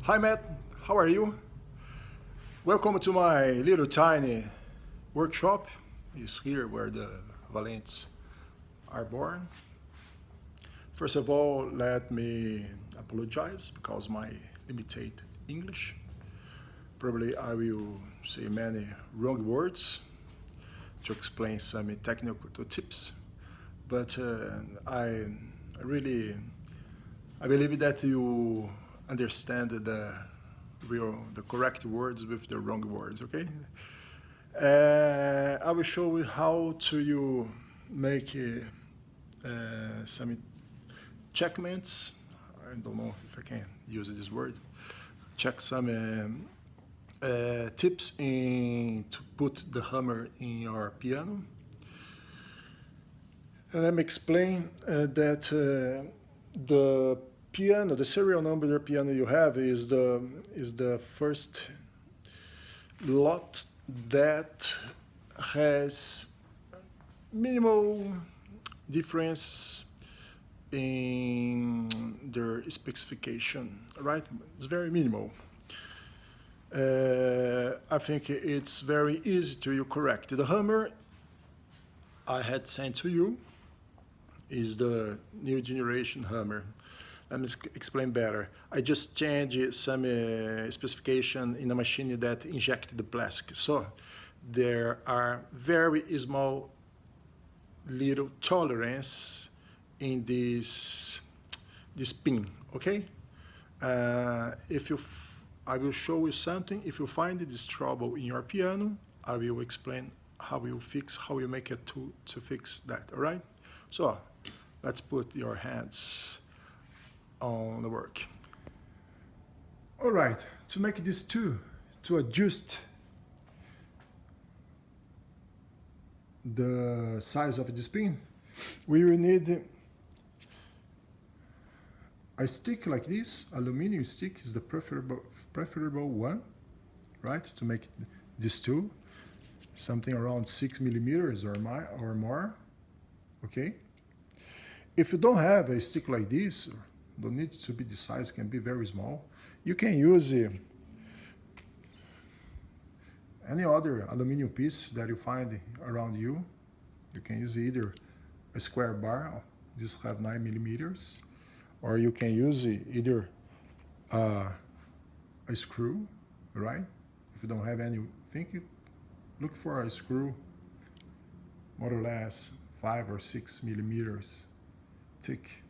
Hi Matt, how are you? Welcome to my little tiny workshop. It's here where the Valentes are born. First of all, let me apologize because my limited English. Probably I will say many wrong words to explain some technical tips, but I really I believe that you understand the correct words with the wrong words. Okay. I will show you how to you make some checkmates. I don't know if I can use this word. Check some tips to put the hammer in your piano. And let me explain that the piano, the serial number of the piano you have is the first lot that has minimal difference in their specification, right? It's very minimal. I think it's very easy to you correct. The hammer I had sent to you is the new generation hammer. Let me explain better. I just changed some specification in a machine that injected the plastic. So there are very small little tolerance in this pin, okay? I will show you something. If you find this trouble in your piano, I will explain how you make it to fix that, all right? So let's put your hands on the work. All right, to make this to adjust the size of this pin, we will need a stick like this. Aluminum stick is the preferable one, right? To make this tool, something around 6 millimeters or more, okay? If you don't have a stick like this, don't need to be the size, can be very small. You can use any other aluminum piece that you find around you. You can use either a square bar, just have 9 millimeters, or you can use either a screw, right? If you don't have anything, look for a screw more or less 5 or 6 millimeters thick,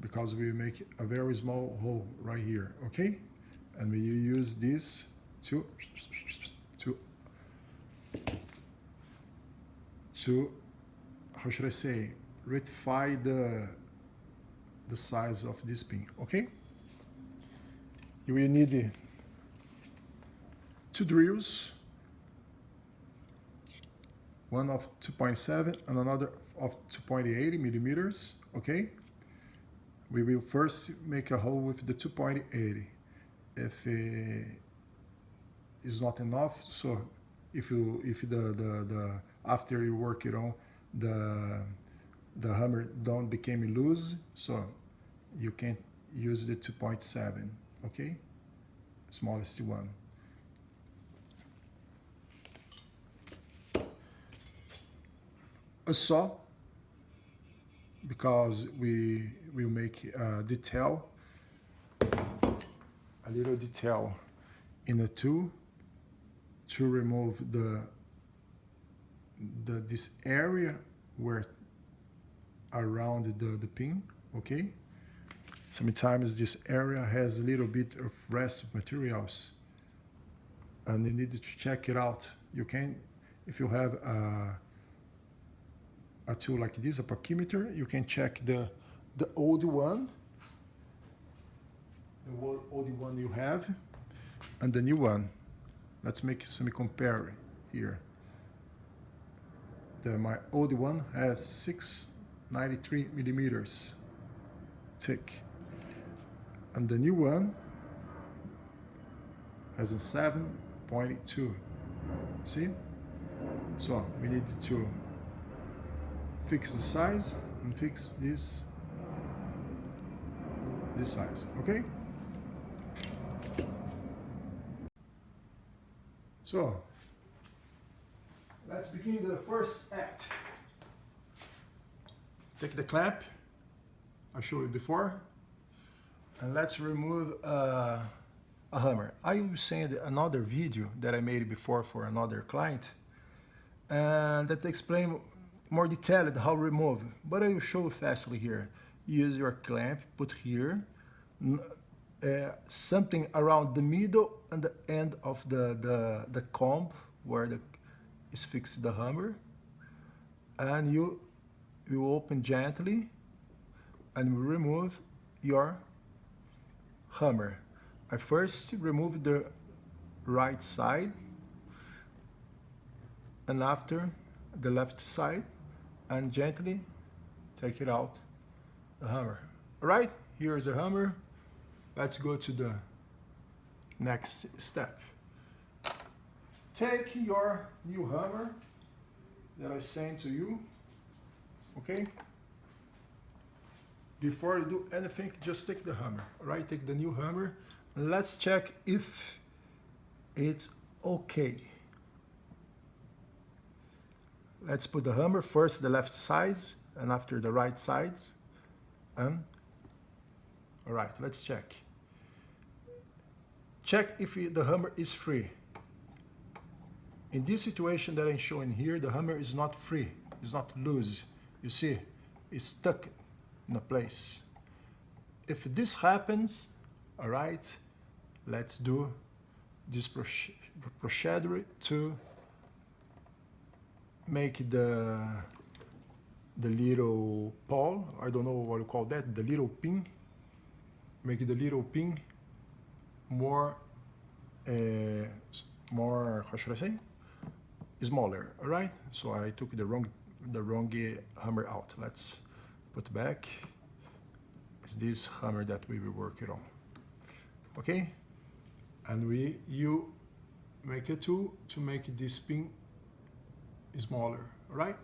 because we make a very small hole right here, okay? And we use this to how should I say, rectify the size of this pin, okay? You will need 2 drills, one of 2.7 and another of 2.80 millimeters, okay? We will first make a hole with the 2.80. If it's not enough, so if the after you work it on, the hammer don't become loose, so you can use the 2.7, okay? Smallest one. A saw, because we will make a detail, a little detail in the tool to remove this area where around the pin, okay? Sometimes this area has a little bit of rest of materials and you need to check it out. You can, if you have a tool like this, a pachymeter, you can check the old one, you have, and the new one. Let's make some compare here. My old one has 693 millimeters thick, and the new one has a 7.2. See? So we need to fix the size and fix this size, okay? So let's begin the first act. Take the clamp I showed you before, and let's remove a hammer. I will send another video that I made before for another client, and that explain more detailed how to remove. But I will show you fastly here. Use your clamp, put here something around the middle and the end of the comb where is fixed the hammer, and you open gently and remove your hammer. I first remove the right side and after the left side, and gently take it out the hammer. All right, here's the hammer. Let's go to the next step. Take your new hammer that I sent to you, okay? Before you do anything, just take the hammer, all right? Take the new hammer, and let's check if it's okay. Let's put the hammer first the left sides and after the right sides. And all right, let's check. Check if the hammer is free. In this situation that I'm showing here, the hammer is not free, it's not loose. You see, it's stuck in a place. If this happens, all right, let's do this procedure to make the little pawl, I don't know what you call that, the little pin, make the little pin more, how should I say, smaller, all right? So I took the wrong hammer out. Let's put back. It's this hammer that we will work it on, okay? And you make a tool to make this pin smaller, all right?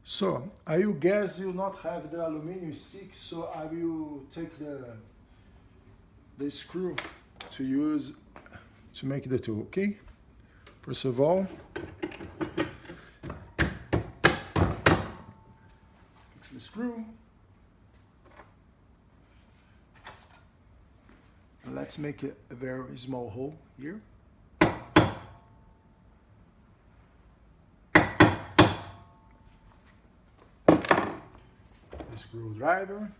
So I will guess you not have the aluminum stick, so I will take the screw to use to make the tool, okay? First of all, fix the screw. And let's make a very small hole here. The screwdriver.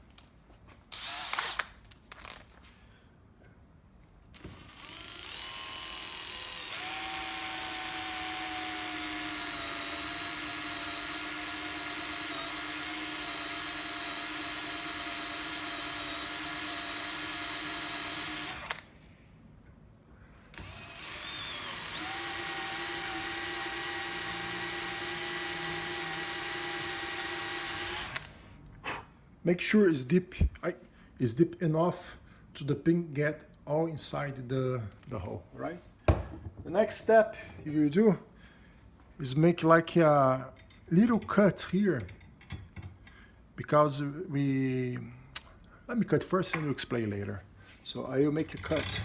Make sure it's deep, it's deep enough to the pin get all inside the hole, right? The next step you will do is make like a little cut here, because let me cut first and I'll explain later. So I will make a cut.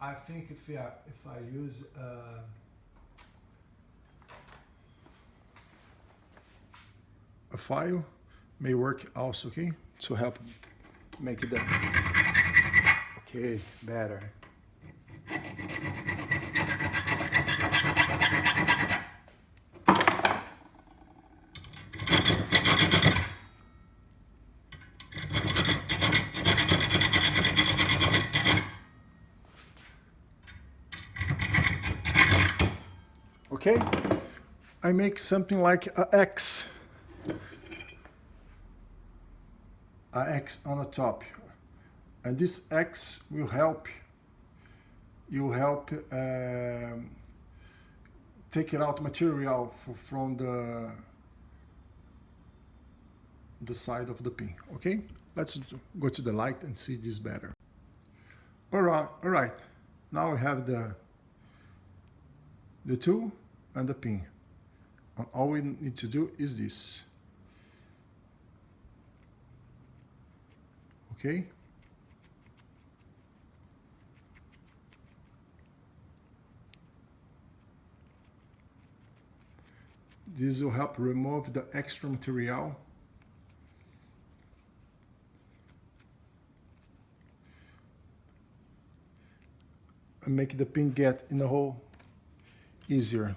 I think if I use a file, may work also, okay? To help make it okay, better. Okay, I make something like a X on the top, and this X will help take it out material from the side of the pin. Okay, Let's go to the light and see this better. All right. Now we have the tool and the pin. And all we need to do is this. Okay? This will help remove the extra material. And make the pin get in the hole easier.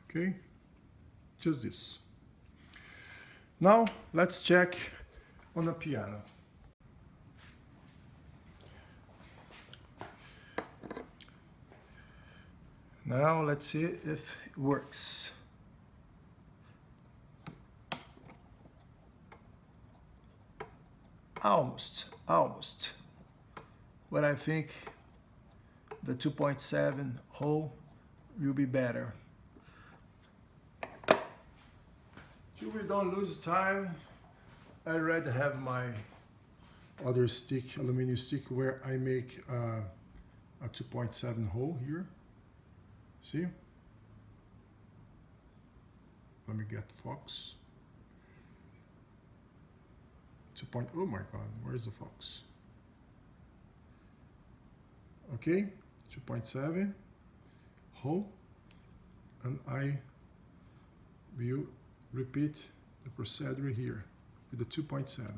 Okay, just this. Now let's check on the piano. Now let's see if it works. Almost. But I think the 2.7 hole will be better. Till we don't lose time, I already have my other stick, aluminum stick, where I make a 2.7 hole here. See? Let me get Fox. Oh my God, where's the Fox? Okay, 2.7 hole, and I will repeat the procedure here with the 2.7.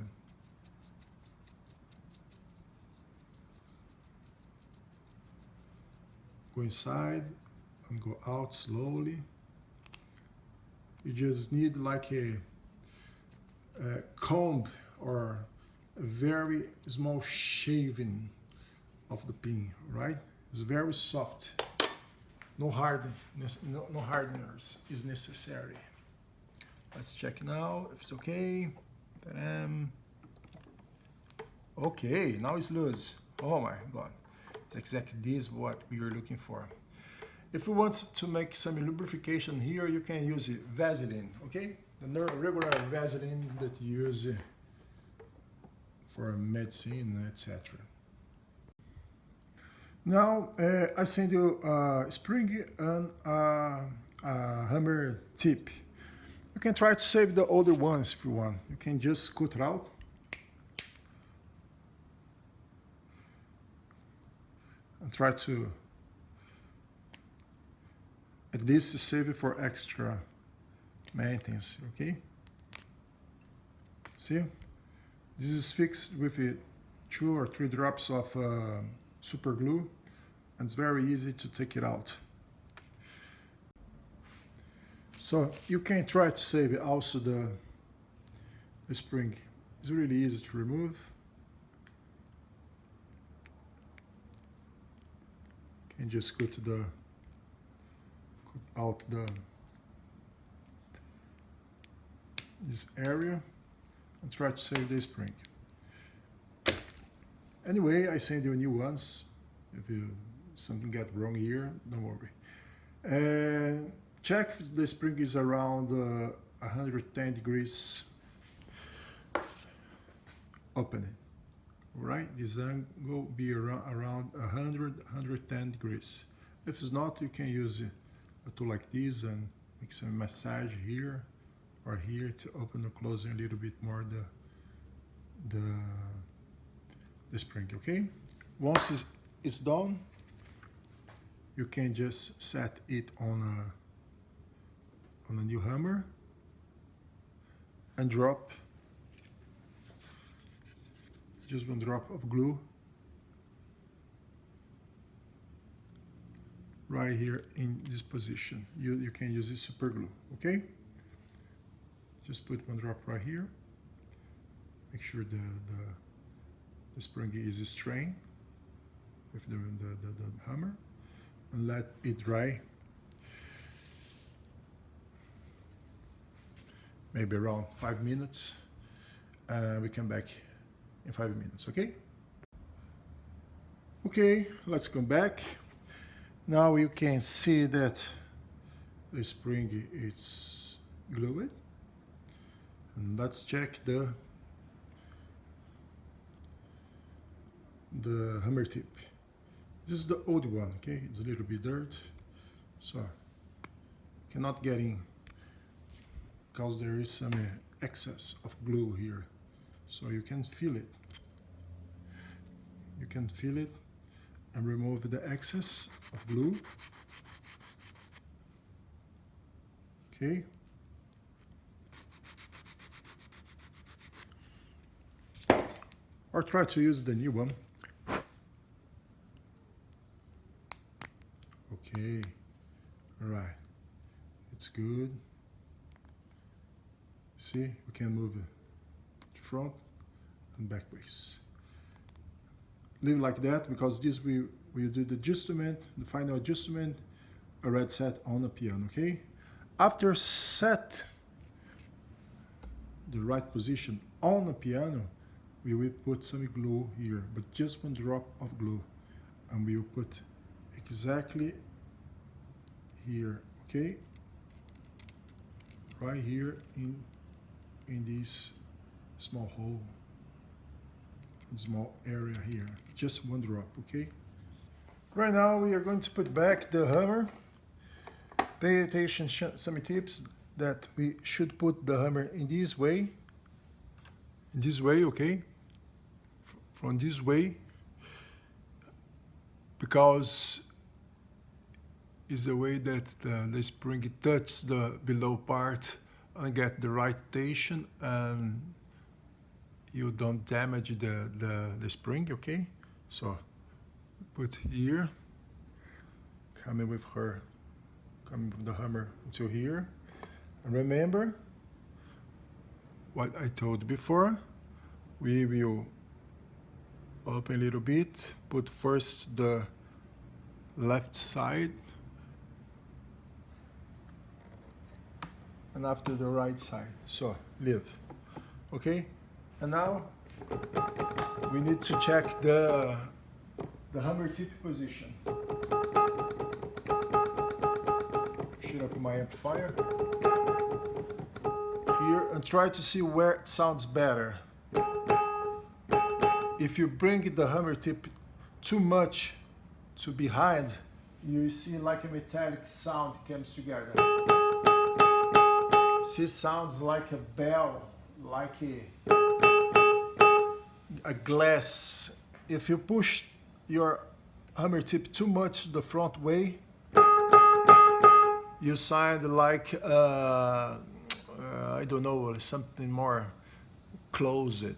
Go inside and go out slowly. You just need like a comb or a very small shaving of the pin, right? It's very soft. No hardness, no hardeners is necessary. Let's check now if it's okay. Okay, now it's loose. Oh my God. It's exactly this what we were looking for. If you want to make some lubrication here, you can use Vaseline, okay? The regular Vaseline that you use for medicine, etc. Now, I send you a spring and a hammer tip. You can try to save the older ones if you want. You can just cut it out. And try to at least save it for extra maintenance, okay? See? This is fixed with 2 or 3 drops of super glue, and it's very easy to take it out. So you can try to save also the spring. It's really easy to remove. You can just cut out this area and try to save the spring. Anyway, I send you new ones. If something get wrong here, don't worry. Check if the spring is around 110 degrees. Open it. All right, this angle will be around 110 degrees. If it's not, you can use a tool like this and make some massage here or here to open or close a little bit more the spring, okay? Once it's done, you can just set it on a new hammer and drop just 1 drop of glue right here in this position. You can use this super glue, okay? Just put 1 drop right here. Make sure the spring is straight with the hammer, and let it dry. Maybe around 5 minutes. We come back in 5 minutes, okay? Okay, let's come back. Now you can see that the spring is glued. And let's check the hammer tip. This is the old one, okay? It's a little bit dirt, so cannot get in because there is some excess of glue here. So you can feel it. You can feel it and remove the excess of glue. Okay. Or try to use the new one. Okay, all right, it's good. See, we can move it front and back ways. Leave like that because this we do the adjustment, the final adjustment, already set on the piano, okay? After set the right position on the piano, we will put some glue here, but just one drop of glue, and we will put exactly here, okay? Right here in this small hole, small area here, just one drop, okay? Right now we are going to put back the hammer. Pay attention, some tips that we should put the hammer in this way, okay? From this way, because is the way that the spring touches the below part and get the right tension, and you don't damage the spring, okay? So put here, coming with the hammer to here, and remember what I told before. We will open a little bit, put first the left side and after the right side. So leave, okay? And now we need to check the hammer tip position. Shut up my amplifier here and try to see where it sounds better. If you bring the hammer tip too much to behind, you see like a metallic sound comes together. See, sounds like a bell, like a glass. If you push your hammer tip too much the front way, you sound like I don't know, something more closed,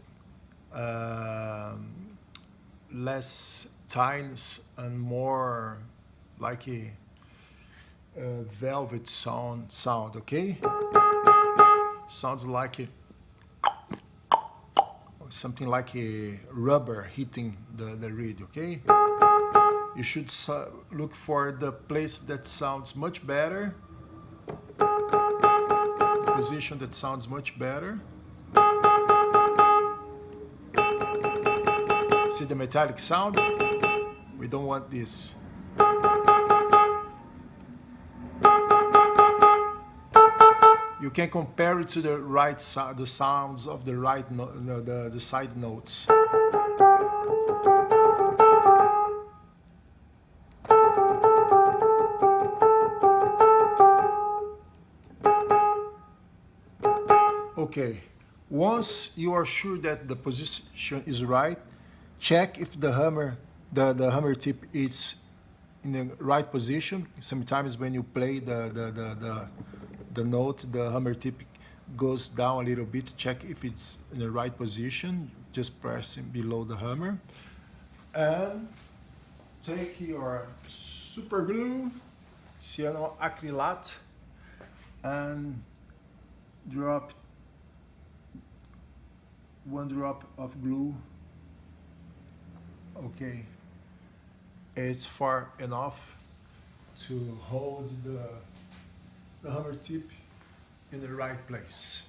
less tines and more like a velvet sound, okay? Sounds like something like a rubber hitting the reed, okay? You should look for the place that sounds much better, position that sounds much better. See the metallic sound? We don't want this. You can compare it to the right side, the sounds of the right the side notes. Okay, once you are sure that the position is right, check if the hammer tip is in the right position. Sometimes when you play the note, the hammer tip goes down a little bit. Check if it's in the right position. Just pressing below the hammer. And take your super glue, cyanoacrylate, and drop one drop of glue. Okay, it's far enough to hold the hammer tip in the right place.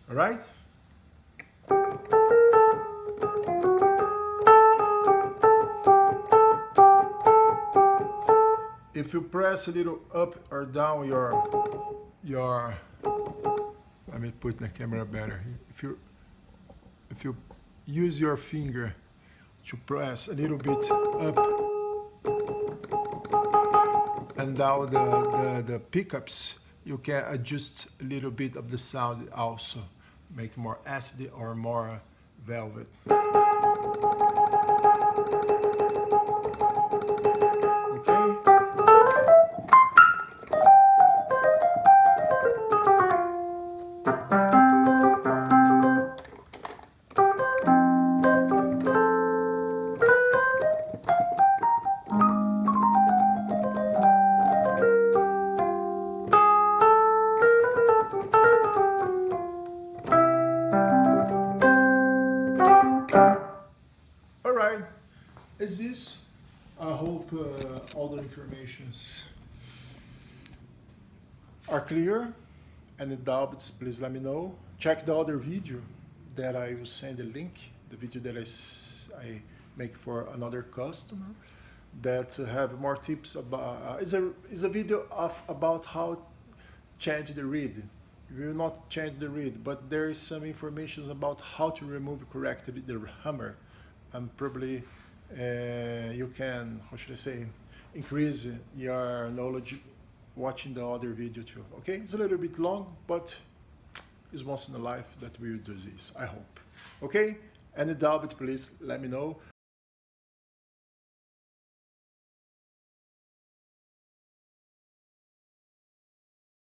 All right? If you press a little up or down your let me put the camera better. If you use your finger to press a little bit up and down the pickups, you can adjust a little bit of the sound also, make more acid or more velvet. Okay. Alright, is this? I hope all the informations are clear. Any doubts, please let me know. Check the other video that I will send a link, the video that I make for another customer that have more tips about, it's a video about how change the reed. We will not change the reed, but there is some information about how to remove correctly the hammer, and probably you can, how should I say, increase your knowledge watching the other video too. Okay, it's a little bit long, but it's once in a life that we will do this, I hope. Okay, any doubt, please let me know.